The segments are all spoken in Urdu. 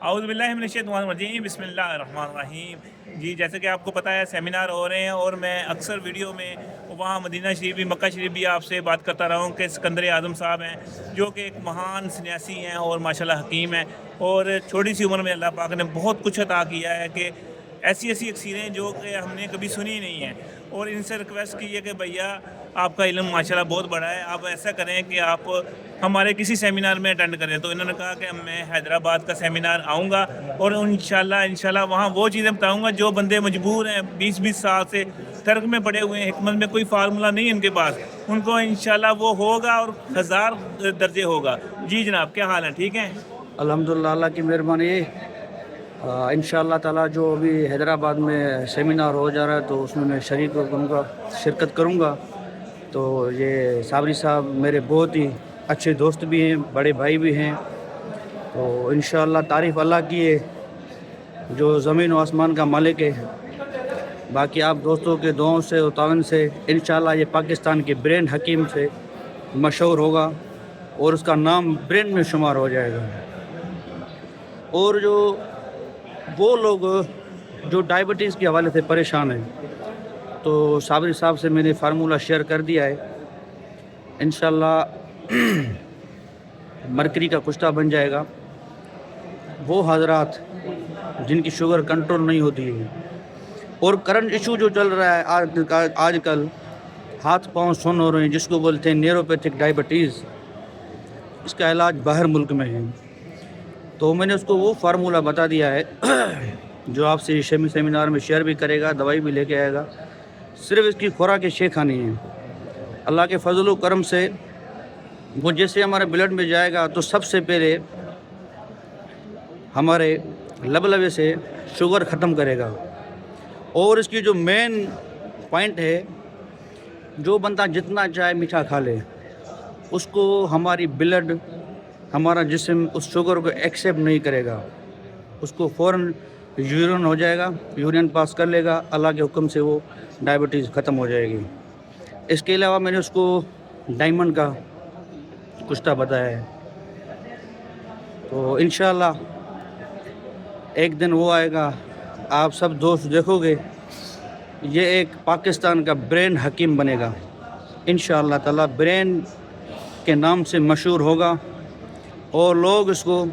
اعوذ باللہ من الشیطان الرجیم، بسم اللہ الرحمن الرحیم۔ جی جیسے کہ آپ کو پتہ ہے سیمینار ہو رہے ہیں، اور میں اکثر ویڈیو میں وہاں مدینہ شریف بھی، مکہ شریف بھی آپ سے بات کرتا رہا ہوں کہ سکندر اعظم صاحب ہیں، جو کہ ایک مہان سنیاسی ہیں اور ماشاءاللہ حکیم ہیں، اور چھوٹی سی عمر میں اللہ پاک نے بہت کچھ عطا کیا ہے کہ ایسی اکثیریں جو کہ ہم نے کبھی سنی نہیں ہیں۔ اور ان سے ریکویسٹ کی ہے کہ بھیا آپ کا علم ماشاءاللہ بہت بڑا ہے، آپ ایسا کریں کہ آپ ہمارے کسی سیمینار میں اٹینڈ کریں۔ تو انہوں نے کہا کہ میں حیدرآباد کا سیمینار آؤں گا، اور انشاءاللہ وہاں وہ چیزیں بتاؤں گا جو بندے مجبور ہیں 20 سال سے ترک میں پڑے ہوئے ہیں، حکمت میں کوئی فارمولہ نہیں ان کے پاس، ان کو انشاءاللہ وہ ہوگا اور 1000 درجے ہوگا۔ جی جناب، کیا حال ہے؟ ٹھیک ہیں؟ الحمدللہ، اللہ کی مہربانی۔ انشاءاللہ تعالیٰ جو ابھی حیدرآباد میں سیمینار ہو جا رہا ہے تو اس میں شرکت کروں گا۔ تو یہ صابری صاحب میرے بہت ہی اچھے دوست بھی ہیں، بڑے بھائی بھی ہیں۔ تو انشاءاللہ تعریف اللہ کی ہے جو زمین و آسمان کا مالک ہے۔ باقی آپ دوستوں کے دعاؤں سے و تعاون سے انشاءاللہ یہ پاکستان کے برین حکیم سے مشہور ہوگا، اور اس کا نام برین میں شمار ہو جائے گا۔ اور جو وہ لوگ جو ڈائبٹیز کے حوالے سے پریشان ہیں، تو صابری صاحب سے میں نے فارمولہ شیئر کر دیا ہے۔ انشاءاللہ مرکری کا کشتہ بن جائے گا۔ وہ حضرات جن کی شوگر کنٹرول نہیں ہوتی ہے، اور کرنٹ ایشو جو چل رہا ہے آج کل، ہاتھ پاؤں سن ہو رہے ہیں، جس کو بولتے ہیں نیوروپیتھک ڈائبٹیز، اس کا علاج باہر ملک میں ہے۔ تو میں نے اس کو وہ فارمولہ بتا دیا ہے جو آپ سے سیمینار میں شیئر بھی کرے گا، دوائی بھی لے کے آئے گا۔ صرف اس کی خوراک شے کھانی ہے۔ اللہ کے فضل و کرم سے وہ جیسے ہمارے بلڈ میں جائے گا تو سب سے پہلے ہمارے لبے سے شوگر ختم کرے گا۔ اور اس کی جو مین پوائنٹ ہے، جو بندہ جتنا چاہے میٹھا کھا لے، اس کو ہماری بلڈ، ہمارا جسم اس شوگر کو ایکسیپٹ نہیں کرے گا، اس کو فوراً یورین ہو جائے گا، یورین پاس کر لے گا، اللہ کے حکم سے وہ ڈائبٹیز ختم ہو جائے گی۔ اس کے علاوہ میں نے اس کو ڈائمنڈ کا کشتہ بتایا ہے۔ تو انشاءاللہ ایک دن وہ آئے گا، آپ سب دوست دیکھو گے، یہ ایک پاکستان کا برین حکیم بنے گا انشاءاللہ تعالیٰ، برین کے نام سے مشہور ہوگا، اور لوگ اس کو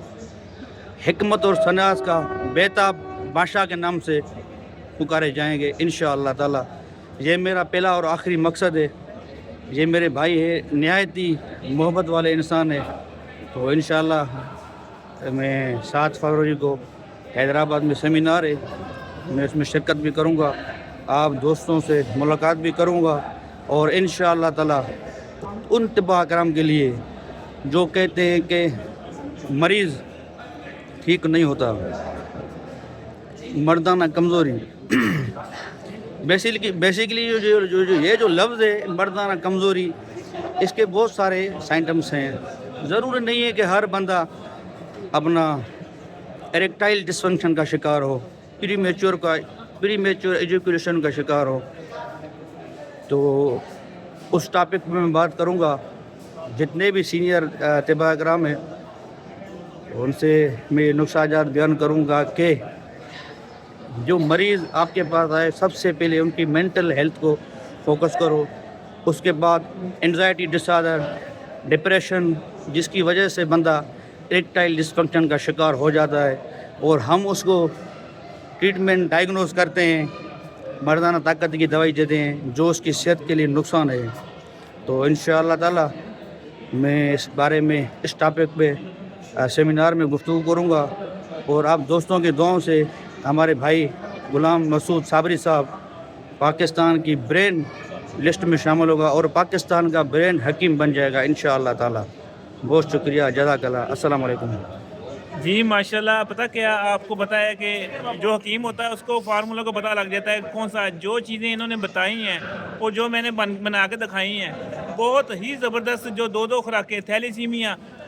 حکمت اور سناس کا بیتاب بادشاہ کے نام سے پکارے جائیں گے انشاءاللہ تعالیٰ۔ یہ میرا پہلا اور آخری مقصد ہے۔ یہ میرے بھائی ہے، نہایت ہی محبت والے انسان ہے۔ تو انشاءاللہ میں 7 فروری کو حیدرآباد میں سیمینار ہے، میں اس میں شرکت بھی کروں گا، آپ دوستوں سے ملاقات بھی کروں گا، اور انشاءاللہ تعالیٰ ان طباء کرام کے لیے جو کہتے ہیں کہ مریض ٹھیک نہیں ہوتا، مردانہ کمزوری، بیسیکلی یہ جو لفظ ہے مردانہ کمزوری، اس کے بہت سارے سائنٹمس ہیں۔ ضروری نہیں ہے کہ ہر بندہ اپنا ایریکٹائل ڈسفنکشن کا شکار ہو، پری میچور ایجوکیشن کا شکار ہو۔ تو اس ٹاپک پہ میں بات کروں گا، جتنے بھی سینئر طباء کرام ہیں ان سے میں نقصہ جات بیان کروں گا کہ جو مریض آپ کے پاس آئے، سب سے پہلے ان کی مینٹل ہیلتھ کو فوکس کرو، اس کے بعد انزائٹی ڈس آرڈر، ڈپریشن، جس کی وجہ سے بندہ ایریکٹائل ڈسفنکشن کا شکار ہو جاتا ہے، اور ہم اس کو ٹریٹمنٹ ڈائگنوز کرتے ہیں، مردانہ طاقت کی دوائی دیتے ہیں جو اس کی صحت کے لیے نقصان ہے۔ تو انشاءاللہ تعالیٰ میں اس بارے میں، اس ٹاپک پہ سیمینار میں گفتگو کروں گا، اور آپ دوستوں کے دعاؤں سے ہمارے بھائی غلام مسعود صابری صاحب پاکستان کی برین لسٹ میں شامل ہوگا، اور پاکستان کا برین حکیم بن جائے گا انشاءاللہ تعالیٰ۔ بہت شکریہ، جزاک اللہ، السلام علیکم۔ جی ماشاءاللہ، پتہ کیا آپ کو پتہ ہے کہ جو حکیم ہوتا ہے اس کو فارمولہ کو پتہ لگ جاتا ہے کون سا، جو چیزیں انہوں نے بتائی ہیں اور جو میں نے بنا کے دکھائی ہیں، بہت ہی زبردست، جو 2 خوراکیں، تھیلیسیمیا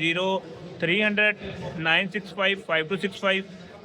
0300 965 5265।